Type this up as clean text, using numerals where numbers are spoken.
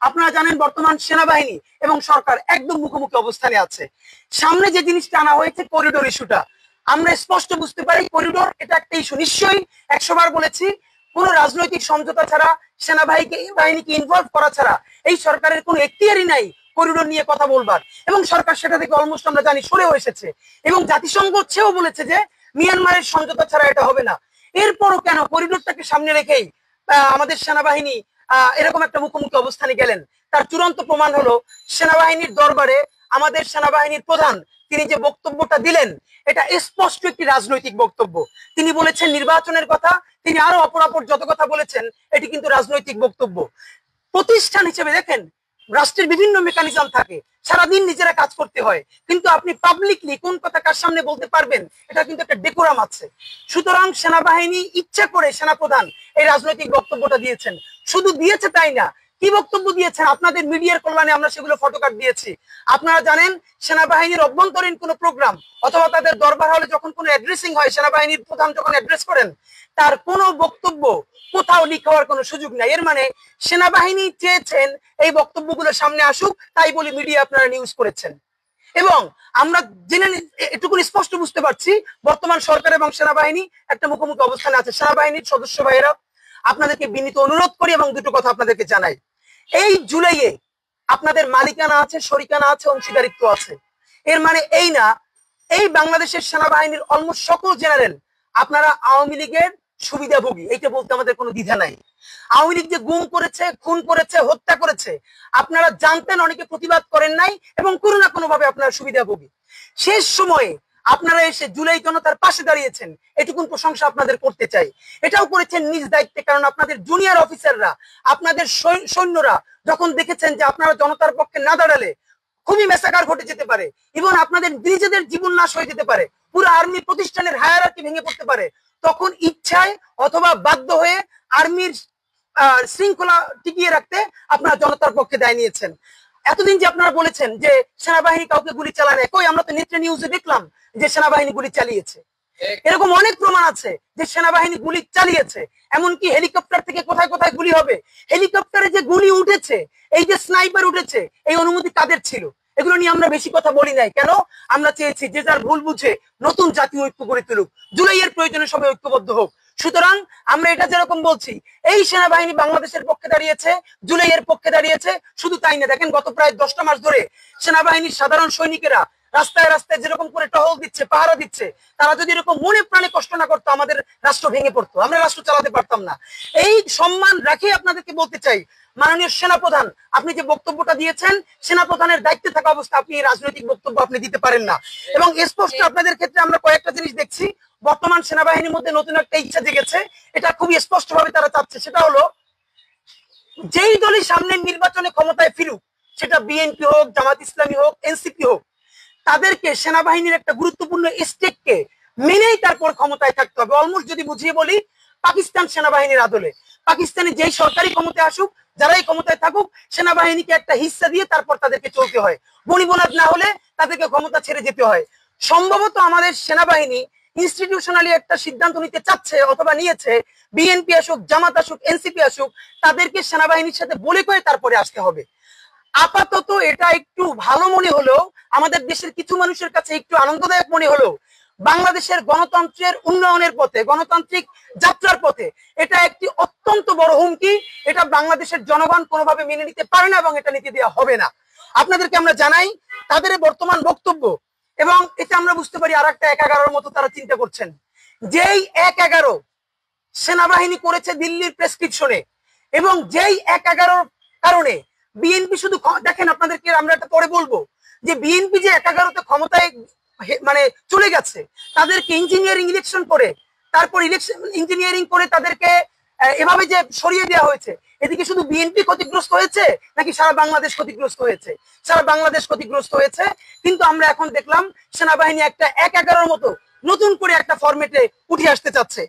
আপনারা জানেন বর্তমান সেনাবাহিনী এবং সরকার একদম মুখোমুখি অবস্থানে আছে। সামনে যে জিনিসটা আনা হয়েছে করিডোর ইস্যুটা, আমরা স্পষ্ট বুঝতে পারি করিডোর এটা একটা ইস্যু। নিশ্চয়ই 100 বার বলেছি, কোন রাজনৈতিক সমঝোতা ছাড়া, সেনাবাহিনীকে ইনভলভ করা ছাড়া এই সরকারের কোনো এখতিয়ারই নাই করিডোর নিয়ে কথা বলবার, এবং সরকার সেটা থেকে অলমোস্ট আমরা জানি সরেও এসেছে, এবং জাতিসংঘ হচ্ছেও বলেছে যে মিয়ানমারের সমঝোতা ছাড়া এটা হবে না। এরপরও কেন করিডোরটাকে সামনে রেখেই আমাদের সেনাবাহিনী এরকম একটা মুখোমুখি অবস্থানে গেলেন? তার চূড়ান্ত প্রমাণ হলো সেনাবাহিনীর দরবারে আমাদের সেনাবাহিনীর প্রধান তিনি যে বক্তব্যটা দিলেন, এটা স্পষ্ট একটি রাজনৈতিক বক্তব্য। তিনি বলেছেন নির্বাচনের কথা, তিনি আরো অপরাপর যত কথা বলেছেন, এটি কিন্তু রাজনৈতিক বক্তব্য। প্রতিষ্ঠান হিসেবে দেখেন, রাষ্ট্রের বিভিন্ন মেকানিজম থাকে, সারাদিন নিজেরা কাজ করতে হয়, কিন্তু আপনি পাবলিকলি কোন কথা কার সামনে বলতে পারবেন, এটা কিন্তু একটা ডেকোরাম আছে। সুতরাং সেনাবাহিনী ইচ্ছা করে সেনাপ্রধান এই রাজনৈতিক বক্তব্যটা দিয়েছেন। শুধু দিয়েছে তাই না, কি বক্তব্য দিয়েছেন আপনাদের মিডিয়ার কল্যাণে আমরা সেগুলো ফটোকার্ড দিয়েছি। আপনারা জানেন সেনাবাহিনীর অভ্যন্তরীণ কোনো প্রোগ্রাম অথবা তাদের দরবার হলে যখন কোনো অ্যাড্রেসিং হয়, সেনাবাহিনীর প্রধান যখন অ্যাড্রেস করেন, তার কোনো বক্তব্য কোথাও লিক হওয়ার কোনো সুযোগ নাই। এর মানে সেনাবাহিনী চেয়েছেন এই বক্তব্যগুলো সামনে আসুক, তাই বলে মিডিয়া আপনারা নিউজ করেছেন। এবং আমরা জেনে এটুকু স্পষ্ট বুঝতে পারছি বর্তমান সরকার এবং সেনাবাহিনী একটা মুখোমুখি অবস্থানে আছে। সেনাবাহিনীর সদস্য ভাইয়েরা, আপনাদেরকে বিনীত অনুরোধ করি এবং দুটো কথা আপনাদেরকে জানাই। এই জুলাইয়ে আপনাদের মালিকানা আছে, শরিকানা আছে, অংশীদারিত্ব আছে। এর মানে এই না এই বাংলাদেশের সেনাবাহিনীর অলমোস্ট সকল জেনারেল আপনারা আওয়ামী লীগের সুবিধাভোগী, এইটা বলতে আমাদের কোনো দ্বিধা নাই। আওয়ামী লীগ যে গুম করেছে, খুন করেছে, হত্যা করেছে, আপনারা জানতেন, অনেকে প্রতিবাদ করেন নাই এবং কোনো না কোনো ভাবে আপনারা সুবিধাভোগী। শেষ সময়ে আপনারা এসে জুলাই জনতার পাশে দাঁড়িয়েছেন, এটুকুন প্রশংসা আপনাদের করতে চাই। এটাও করেছেন নিজ দায়িত্বে, কারণ আপনাদের জুনিয়র অফিসাররা, আপনাদের সৈন্যরা যখন দেখেছেন যে আপনারা জনতার পক্ষে না দাঁড়ালে খুবই মেসাকার ঘটে যেতে পারে, এবং আপনাদের নিজেদের জীবন নাশ হয়ে যেতে পারে, পুরো আর্মি প্রতিষ্ঠানের হায়ারার্কি ভেঙে পড়তে পারে, তখন ইচ্ছায় অথবা বাধ্য হয়ে আর্মির শৃঙ্খলা টিকিয়ে রাখতে আপনারা জনতার পক্ষে দায় নিয়েছেন। এতদিন যে আপনারা বলেছেন যে সেনাবাহিনী কাউকে গুলি চালায় না, কই আমরা তো নেত্রে নিউজে দেখলাম যে সেনাবাহিনী গুলি চালিয়েছে। এরকম অনেক প্রমাণ আছে যে সেনাবাহিনী গুলি চালিয়েছে। এমনকি হেলিকপ্টার থেকে কোথায় কোথায় গুলি হবে, হেলিকপ্টারে যে গুলি উঠেছে, এই যে স্নাইপার উঠেছে, এই অনুমতি কাদের ছিল? এগুলো নিয়ে আমরা বেশি কথা বলি নাই কেন? আমরা চেয়েছি যে যার ভুল বুঝে নতুন জাতীয় ঐক্য গড়ে তুলুক, জুলাইয়ের প্রয়োজনে সবাই ঐক্যবদ্ধ হোক। সুতরাং আমরা এটা যেরকম বলছি এই সেনাবাহিনী বাংলাদেশের পক্ষে দাঁড়িয়েছে, জুলাইয়ের পক্ষে দাঁড়িয়েছে, শুধু তাই না, দেখেন গত প্রায় 10টা মাস ধরে সেনাবাহিনীর সাধারণ সৈনিকেরা রাস্তায় রাস্তায় যেরকম করে টহল দিচ্ছে, পাহারা দিচ্ছে, তারা যদি এরকম মনে প্রাণে কষ্ট না করতো, আমাদের রাষ্ট্র ভেঙে পড়তো, আমরা রাষ্ট্র চালাতে পারতাম না। এই সম্মান রাখে আপনাদেরকে বলতে চাই, মাননীয় সেনাপ্রধান, আপনি যে বক্তব্যটা দিয়েছেন, সেনাপ্রধানের দায়িত্বে থাকা অবস্থা আপনি এই রাজনৈতিক বক্তব্য আপনি দিতে পারেন না। এবং স্পষ্ট আপনাদের ক্ষেত্রে আমরা কয়েকটা জিনিস দেখছি, বর্তমান সেনাবাহিনীর মধ্যে নতুন একটা ইচ্ছা জেগেছে, এটা খুবই স্পষ্ট ভাবে তারা চাচ্ছে। সেটা হলো যেই দলই সামনের নির্বাচনে ক্ষমতায় ফিরুক, সেটা বিএনপি হোক, জামাত ইসলামী হোক, এনসিপি হোক, তাদেরকে সেনাবাহিনীর একটা গুরুত্বপূর্ণ স্টেককে মেনেই তারপর ক্ষমতায় থাকতে হবে। অলমোস্ট যদি বুঝিয়ে বলি, পাকিস্তান সেনাবাহিনীর আদলে পাকিস্তানে যেই সরকারি ক্ষমতায় আসুক, যারাই ক্ষমতায় থাকুক, সেনাবাহিনীকে একটা হিস্সা দিয়ে তারপর তাদেরকে চলতে হয়। বনিবনাদ না হলে তাদেরকে ক্ষমতা ছেড়ে যেতে হয়। সম্ভবত আমাদের সেনাবাহিনী ইনস্টিটিউশনালি একটা সিদ্ধান্ত নিতে চাচ্ছে অথবা নিয়েছে, বিএনপি আসুক, জামাত আসুক, এনসিপি আসুক, তাদেরকে সেনাবাহিনীর সাথে বলে করে তারপরে আসতে হবে। আপাতত এটা একটু ভালো মনে হলেও, আমাদের দেশের কিছু মানুষের কাছে একটু আনন্দদায়ক মনে হলেও, বাংলাদেশের গণতন্ত্রের উন্নয়নের পথে, গণতান্ত্রিক যাত্রার পথে এটা একটি অত্যন্ত বড় হুমকি। এটা বাংলাদেশের জনগণ কোনোভাবে মেনে নিতে পারে না এবং এটা নিতে দেওয়া হবে না। আপনাদেরকে আমরা জানাই তাদের বর্তমান বক্তব্য, এবং এটা আমরা বুঝতে পারি আর একটা 1-11 মতো তারা চিন্তা করছেন। যেই 1-11 সেনাবাহিনী করেছে দিল্লির প্রেসক্রিপশনে, এবং যেই 1-11 কারণে বিএনপি শুধু দেখেন, আপনাদেরকে আমরা এটা পরে বলবো যে বিএনপি যে 1-11তে ক্ষমতায় মানে চলে গেছে, তাদেরকে ইঞ্জিনিয়ারিং ইলেকশন করে, তারপর ইলেকশন ইঞ্জিনিয়ারিং করে তাদেরকে এভাবে যে সরিয়ে দেওয়া হয়েছে, এদিকে শুধু বিএনপি ক্ষতিগ্রস্ত হয়েছে নাকি সারা বাংলাদেশ ক্ষতিগ্রস্ত হয়েছে? সারা বাংলাদেশ ক্ষতিগ্রস্ত হয়েছে। কিন্তু আমরা এখন দেখলাম সেনাবাহিনী একটা 1-11 মতো নতুন করে একটা ফরম্যাটে উঠে আসতে চাচ্ছে।